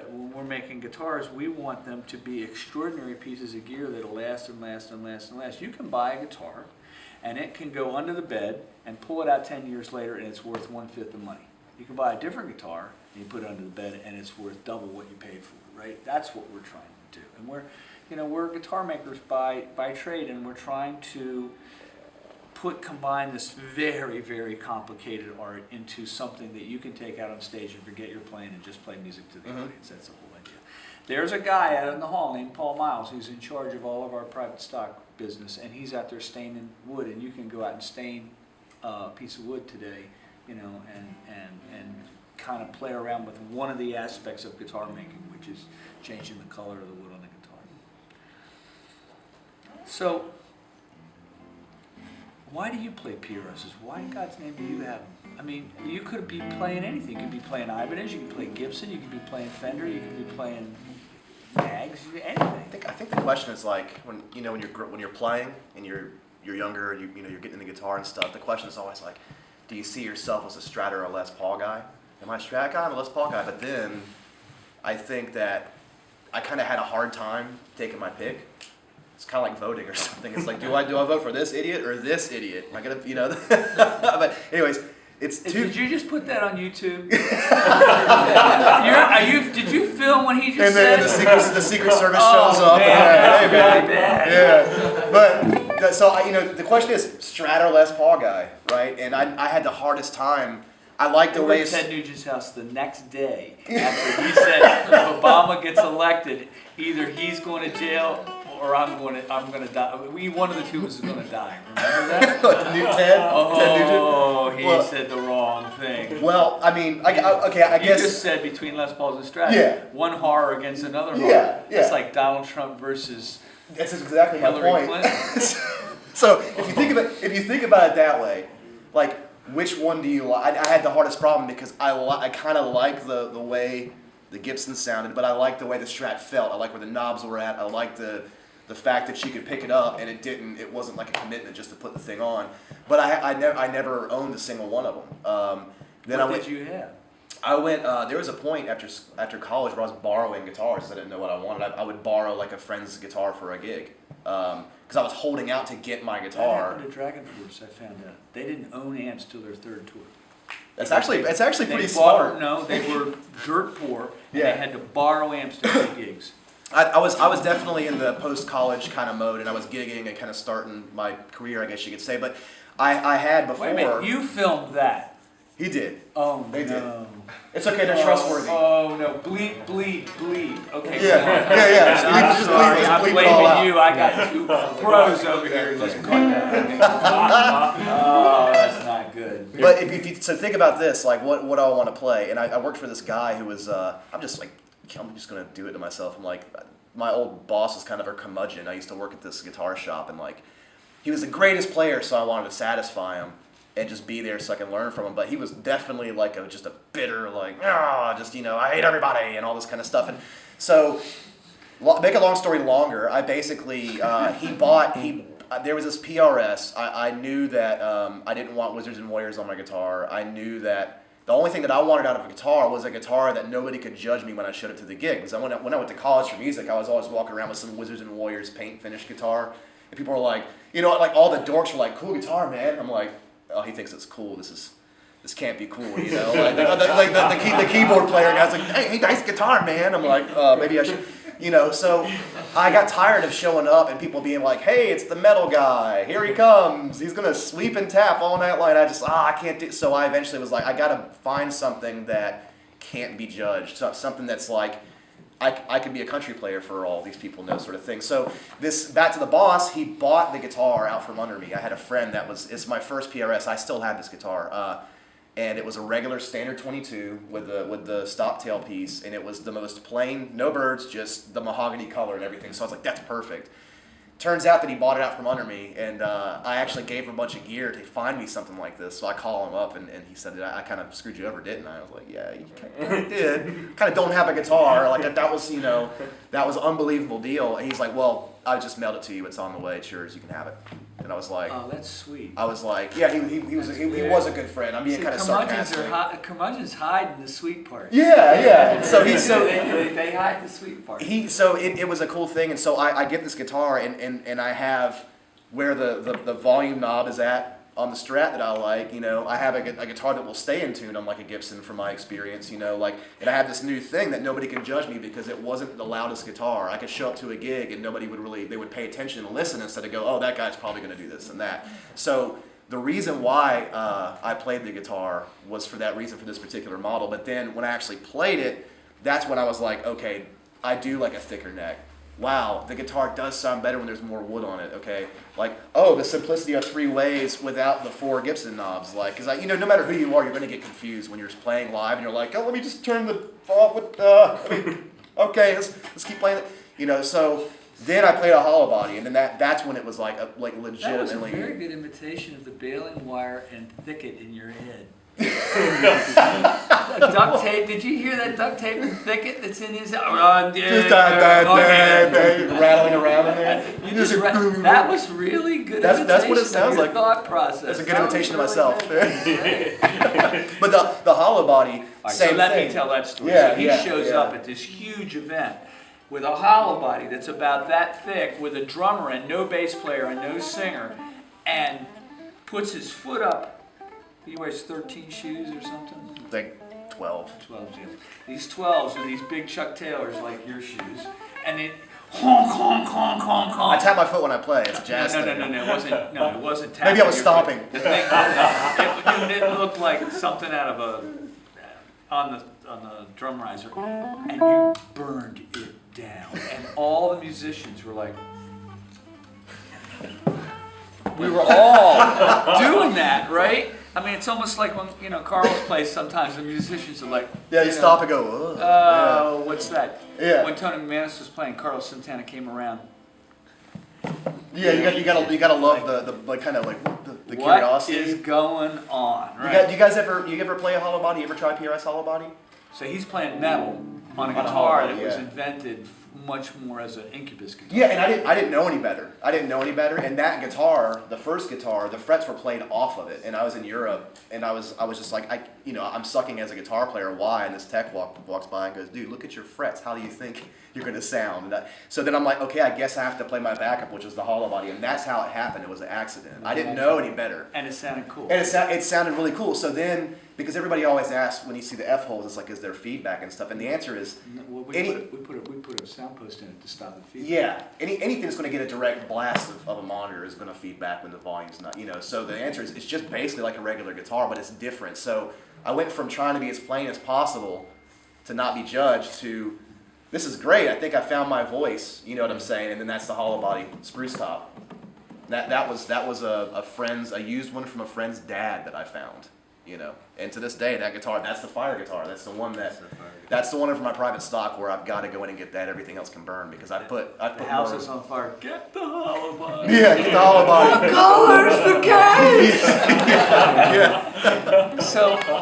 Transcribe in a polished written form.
when we're making guitars, we want them to be extraordinary pieces of gear that'll last and last and last and last. You can buy a guitar, and it can go under the bed and pull it out 10 years later, and it's worth 1/5 the money. You can buy a different guitar, and you put it under the bed, and it's worth double what you paid for it, right? That's what we're trying to do. And we're guitar makers by trade, and we're trying to combine this very, very complicated art into something that you can take out on stage and forget you're playing and just play music to the audience. That's the whole idea. There's a guy out in the hall named Paul Miles who's in charge of all of our private stock business, and he's out there staining wood, and you can go out and stain a piece of wood today, and kind of play around with one of the aspects of guitar making, which is changing the color of the wood on the guitar. So, why do you play PRSs? Why in God's name do you have them? I mean, you could be playing anything. You could be playing Ibanez, you could play Gibson, you could be playing Fender, you could be playing Mags, anything. I think the question is like when you're playing and you're younger, you're getting into guitar and stuff. The question is always like, do you see yourself as a Strat or a Les Paul guy? Am I a Strat guy? I'm a Les Paul guy. But then I think that I kind of had a hard time taking my pick. It's kind of like voting or something. It's like, do I vote for this idiot or this idiot? Am I gonna, But anyways, it's too. Did you just put that on YouTube? Did you film when he just and said? And then the Secret Service shows up. Man, Yeah. But so the question is Strat or Les Paul guy, right? And I had the hardest time. I like the way at Ted Nugent's house the next day after he said if Obama gets elected, either he's going to jail or I'm going to die. One of the two is going to die. Remember that? Ted Nugent. Oh, he said the wrong thing. Well, I mean, I guess you just said between Les Pauls and Strat. Yeah. One horror against another horror. Yeah. It's like Donald Trump versus. That's exactly Hillary my point. Clinton. So if you think about it that way, like which one do you like? I had the hardest problem because I kind of like the way the Gibson sounded, but I like the way the Strat felt. I like where the knobs were at. I like the fact that she could pick it up and it wasn't like a commitment just to put the thing on. But I never owned a single one of them. What did you have? I went. There was a point after college where I was borrowing guitars. I didn't know what I wanted. I would borrow like a friend's guitar for a gig because I was holding out to get my guitar. That happened to Dragon Force. I found out they didn't own amps till their third tour. It's actually pretty smart. No, they were dirt poor, and they had to borrow amps to play gigs. I was definitely in the post-college kind of mode, and I was gigging and kind of starting my career, I guess you could say. But I had before. Wait a minute, you filmed that. He did. Oh, they no. did. It's okay, they're trustworthy. Oh, no. Bleep. Okay. Yeah. I'm sorry, I'm blaming you. I got two pros over here. Just cut that. Oh, that's not good. But if you think about this, like what do I want to play? And I worked for this guy who was, I'm just going to do it to myself. I'm like, my old boss was kind of a curmudgeon. I used to work at this guitar shop, and like, he was the greatest player, so I wanted to satisfy him and just be there so I can learn from him. But he was definitely like just a bitter, like, I hate everybody and all this kind of stuff. And so, make a long story longer, I basically, there was this PRS. I knew that I didn't want Wizards and Warriors on my guitar. I knew that the only thing that I wanted out of a guitar was a guitar that nobody could judge me when I showed it to the gig. Because when I went to college for music, I was always walking around with some Wizards and Warriors paint finish guitar. And people were like, like all the dorks were like, cool guitar, man. I'm like, oh, he thinks it's cool. This can't be cool, Like the keyboard player guy's like, hey, nice guitar, man. I'm like, maybe I should, So I got tired of showing up and people being like, hey, it's the metal guy. Here he comes. He's gonna sweep and tap all night long. I can't do. So I eventually was like, I gotta find something that can't be judged. Something that's like, I could be a country player for all these people know, sort of thing. So back to the boss, he bought the guitar out from under me. I had a friend it's my first PRS. I still have this guitar. And it was a regular standard 22 with the stop tail piece, and it was the most plain, no birds, just the mahogany color and everything. So I was like, that's perfect. Turns out that he bought it out from under me, and I actually gave him a bunch of gear to find me something like this. So I call him up, and he said, I kind of screwed you over, didn't I? I was like, yeah, you kind of did. Kind of don't have a guitar. Like that was, that was an unbelievable deal. And he's like, well, I just mailed it to you. It's on the way. It's yours. You can have it. And I was like, Oh, that's sweet. I was like, yeah, he was a good friend. I'm being kind of sarcastic. Curmudgeons hide in the sweet part. Yeah. So they hide the sweet part. It was a cool thing, and so I get this guitar, and I have where the volume knob is at on the Strat that I like. I have a guitar that will stay in tune, unlike a Gibson from my experience. And I have this new thing that nobody can judge me because it wasn't the loudest guitar. I could show up to a gig and nobody would they would pay attention and listen instead of go, oh, that guy's probably going to do this and that. So the reason why I played the guitar was for that reason, for this particular model. But then when I actually played it, that's when I was like, okay, I do like a thicker neck. Wow, the guitar does sound better when there's more wood on it, okay? Like, oh, the simplicity of 3 ways without the 4 Gibson knobs. Like, because, no matter who you are, you're going to get confused when you're playing live and you're like, oh, let me just turn the font with, okay, let's keep playing it. So then I played a hollow body, and then that's when it was like legitimately. That was a very good imitation of the baling wire and thicket in your head. Duct tape. Did you hear that duct tape and thicket that's in his? Just rattling around in there. That was really good. That's what it sounds like. Thought process. It's a good imitation of myself. But the hollow body. Same so let thing. me tell that story. Yeah, so he shows up at this huge event with a hollow body that's about that thick, with a drummer and no bass player and no singer, and puts his foot up. He wears 13 shoes or something? Like 12. 12, yeah. These 12s are these big Chuck Taylors like your shoes. And it honk, honk, honk, honk, honk. I tap my foot when I play. It's a jazz thing. No, it wasn't tapping. Maybe I was stomping. The thing, it looked like something out of on the drum riser. And you burned it down. And all the musicians were like, we were all doing that, right? I mean, it's almost like when, Carl's plays sometimes, the musicians are like... Yeah, you stop and go, oh, what's that? Yeah. When Tony McManus was playing, Carlos Santana came around. Yeah, you gotta love the kind of like the curiosity. What is going on, right? You ever play a hollow body? You ever try PRS hollow body? So he's playing metal on a guitar that was invented much more as an Incubus guitar. Yeah, and I didn't know any better. And that guitar, the first guitar, the frets were played off of it. And I was in Europe, and I was just like, I'm sucking as a guitar player. Why? And this tech walks by and goes, dude, look at your frets. How do you think you're going to sound? So then I'm like, okay, I guess I have to play my backup, which is the hollow body. And that's how it happened. It was an accident. I didn't know any better. And it sounded cool. And it sounded really cool. So then, because everybody always asks when you see the F holes, it's like, is there feedback and stuff? And the answer is, we put a sound post in it to stop the feedback. Yeah, anything that's going to get a direct blast of a monitor is going to feedback when the volume's not, So the answer is, it's just basically like a regular guitar, but it's different. So I went from trying to be as plain as possible to not be judged to, this is great, I think I found my voice, you know what I'm saying? And then that's the hollow body spruce top. That was a used one from a friend's dad that I found. And to this day, that guitar, that's the fire guitar. That's the one for my private stock where I've got to go in and get that. Everything else can burn because I put the house is on fire. Get the hollow body. Yeah, get the hollow body. What color's the case? Yeah. So